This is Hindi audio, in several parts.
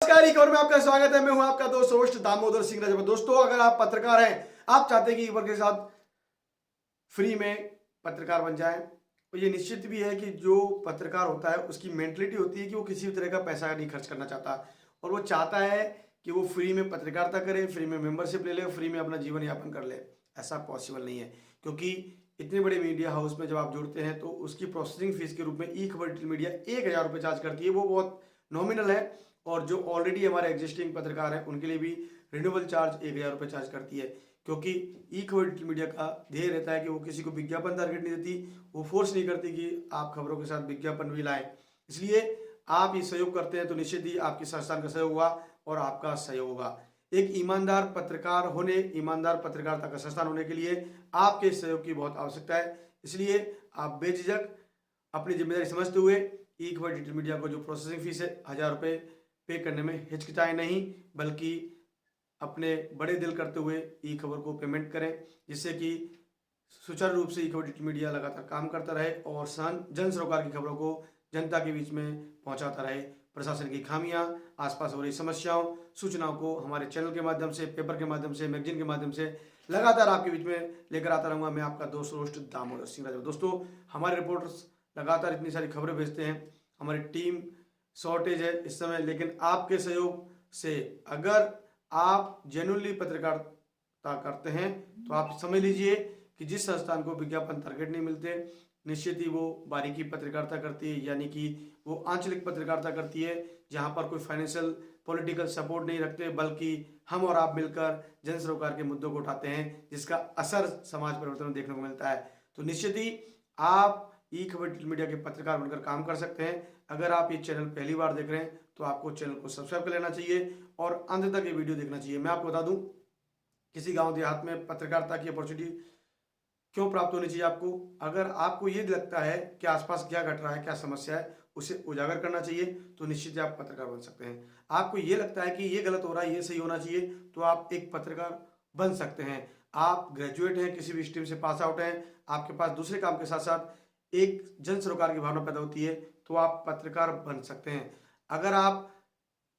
नमस्कार, ई खबर में आपका स्वागत है। मैं हूं आपका दोस्त होस्ट दामोदर सिंह राजा। दोस्तों, अगर आप पत्रकार हैं, आप चाहते हैं कि खबर के साथ फ्री में पत्रकार बन जाए, तो ये निश्चित भी है कि जो पत्रकार होता है उसकी मेंटलिटी होती है कि वो किसी भी तरह का पैसा नहीं खर्च करना चाहता और वो चाहता है कि वो फ्री में पत्रकारिता करे, फ्री में मेंबरशिप ले ले, फ्री में अपना जीवन यापन कर ले। ऐसा पॉसिबल नहीं है, क्योंकि इतने बड़े मीडिया हाउस में जब आप जुड़ते हैं तो उसकी प्रोसेसिंग फीस के रूप में ई खबर डिजिटल मीडिया 1000 रुपये चार्ज करती है। वो बहुत नॉमिनल है और जो ऑलरेडी हमारे एग्जिस्टिंग पत्रकार हैं उनके लिए भी रिन्यूअल चार्ज 1000 रुपये चार्ज करती है, क्योंकि ई खबर डिजिटल मीडिया का ध्येय रहता है कि वो किसी को विज्ञापन टारगेट नहीं देती, वो फोर्स नहीं करती कि आप खबरों के साथ विज्ञापन भी लाएं। इसलिए आप ये सहयोग करते हैं तो निश्चित ही आपके संस्थान का सहयोग होगा और आपका सहयोग होगा। एक ईमानदार पत्रकार होने, ईमानदार पत्रकारिता का संस्थान होने के लिए आपके सहयोग की बहुत आवश्यकता है। इसलिए आप बेझिझक अपनी जिम्मेदारी समझते हुए ई खबर डिजिटल मीडिया को जो प्रोसेसिंग फीस है 1000 रुपये पे करने में हिचकिचाएं नहीं, बल्कि अपने बड़े दिल करते हुए ई खबर को पेमेंट करें, जिससे कि सुचारू रूप से ई खबर डिजिटल मीडिया लगातार काम करता रहे और जन सरोकार की खबरों को जनता के बीच में पहुंचाता रहे। प्रशासन की खामियां, आसपास हो रही समस्याओं, सूचनाओं को हमारे चैनल के माध्यम से, पेपर के माध्यम से, मैगजीन के माध्यम से लगातार आपके बीच में लेकर आता रहूँगा। मैं आपका दोस्त होस्ट दामोदर सिंह राजा। दोस्तों, हमारे रिपोर्टर्स लगातार इतनी सारी खबरें भेजते हैं, हमारी टीम शॉर्टेज है इस समय, लेकिन आपके सहयोग से अगर आप जेन्युइनली पत्रकारिता करते हैं तो आप समझ लीजिए कि जिस संस्थान को विज्ञापन टारगेट नहीं मिलते, निश्चित ही वो बारीकी पत्रकारिता करती है, यानी कि वो आंचलिक पत्रकारिता करती है, जहां पर कोई फाइनेंशियल पॉलिटिकल सपोर्ट नहीं रखते, बल्कि हम और आप मिलकर जन सरोकार के मुद्दों को उठाते हैं, जिसका असर समाज परिवर्तन में देखने को मिलता है। तो निश्चित ही आप ई खबर डिजिटल मीडिया के पत्रकार बनकर काम कर सकते हैं। अगर आप ये चैनल पहली बार देख रहे हैं तो आपको चैनल को सब्सक्राइब कर लेना चाहिए और अंत तक ये वीडियो देखना चाहिए। मैं आपको बता दूं, किसी गांव देहात में पत्रकारिता की अपॉर्चुनिटी क्यों प्राप्त होनी चाहिए आपको। अगर आपको ये लगता है कि आसपास क्या घट रहा है, क्या समस्या है, उसे उजागर करना चाहिए, तो निश्चित ही आप पत्रकार बन सकते हैं। आपको ये लगता है कि ये गलत हो रहा है, ये सही होना चाहिए, तो आप एक पत्रकार बन सकते हैं। आप ग्रेजुएट हैं, किसी भी स्ट्रीम से पास आउट हैं, आपके पास दूसरे काम के साथ साथ एक जन सरोकार की भावना पैदा होती है, तो आप पत्रकार बन सकते हैं। अगर आप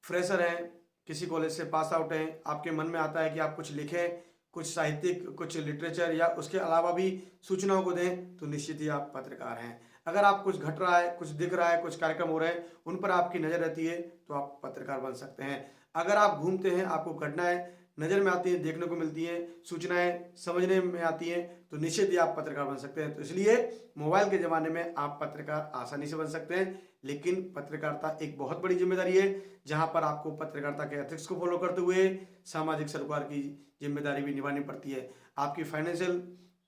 फ्रेशर हैं, किसी कॉलेज से पास आउट हैं, आपके मन में आता है कि आप कुछ लिखें, कुछ साहित्यिक, कुछ लिटरेचर या उसके अलावा भी सूचनाओं को दें, तो निश्चित ही आप पत्रकार हैं। अगर आप कुछ घट रहा है, कुछ दिख रहा है, कुछ कार्यक्रम हो रहे हैं, उन पर आपकी नज़र रहती है, तो आप पत्रकार बन सकते हैं। अगर आप घूमते हैं, आपको घटनाएं नज़र में आती हैं, देखने को मिलती हैं, सूचनाएं समझने में आती हैं, तो निश्चित ही आप पत्रकार बन सकते हैं। तो इसलिए मोबाइल के ज़माने में आप पत्रकार आसानी से बन सकते हैं, लेकिन पत्रकारिता एक बहुत बड़ी जिम्मेदारी है, जहां पर आपको पत्रकारिता के एथिक्स को फॉलो करते हुए सामाजिक सरोकार की जिम्मेदारी भी निभानी पड़ती है। आपकी फाइनेंशियल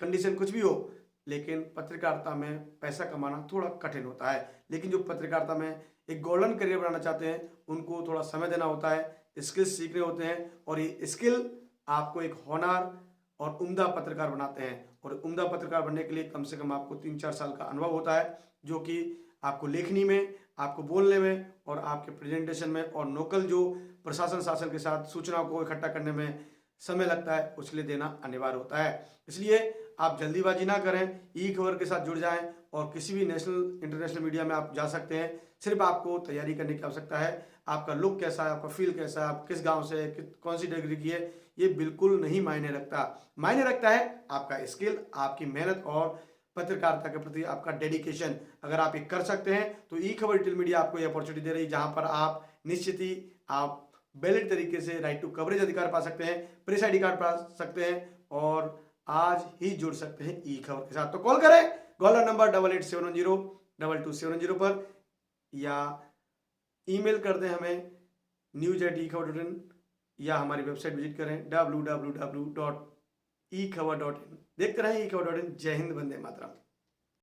कंडीशन कुछ भी हो, लेकिन पत्रकारिता में पैसा कमाना थोड़ा कठिन होता है। लेकिन जो पत्रकारिता में एक गोल्डन करियर बनाना चाहते हैं, उनको थोड़ा समय देना होता है, स्किल्स सीखने होते हैं, और ये स्किल आपको एक होनहार और उम्दा पत्रकार बनाते हैं। और उम्दा पत्रकार बनने के लिए कम से कम आपको 3-4 साल का अनुभव होता है, जो कि आपको लेखनी में, आपको बोलने में और आपके प्रेजेंटेशन में, और लोकल जो प्रशासन शासन के साथ सूचनाओं को इकट्ठा करने में समय लगता है, उसके लिए देना अनिवार्य होता है। इसलिए आप जल्दीबाजी ना करें, ई खबर के साथ जुड़ जाएं और किसी भी नेशनल इंटरनेशनल मीडिया में आप जा सकते हैं। सिर्फ आपको तैयारी करने की आवश्यकता है। आपका लुक कैसा है, आपका फील कैसा है, आप किस गांव से है, कौन सी डिग्री की है, ये बिल्कुल नहीं मायने रखता। मायने रखता है आपका स्किल, आपकी मेहनत और पत्रकारिता के प्रति आपका डेडिकेशन। अगर आप ये कर सकते हैं तो ई खबर डिजिटल मीडिया आपको ये अपॉर्चुनिटी दे रही है, जहां पर आप निश्चित ही आप वैलिड तरीके से राइट टू कवरेज अधिकार पा सकते हैं, प्रेस आई डी कार्ड पा सकते हैं और आज ही जुड़ सकते हैं ई खबर के साथ। तो कॉल करें, कॉलर नंबर 8871022710 पर, या ईमेल कर दें हमें news@ekhबर.in, या हमारी वेबसाइट विजिट करें www.ekhबर.in। देखते रहें ई खबर.in। जय हिंद, वंदे मातरम।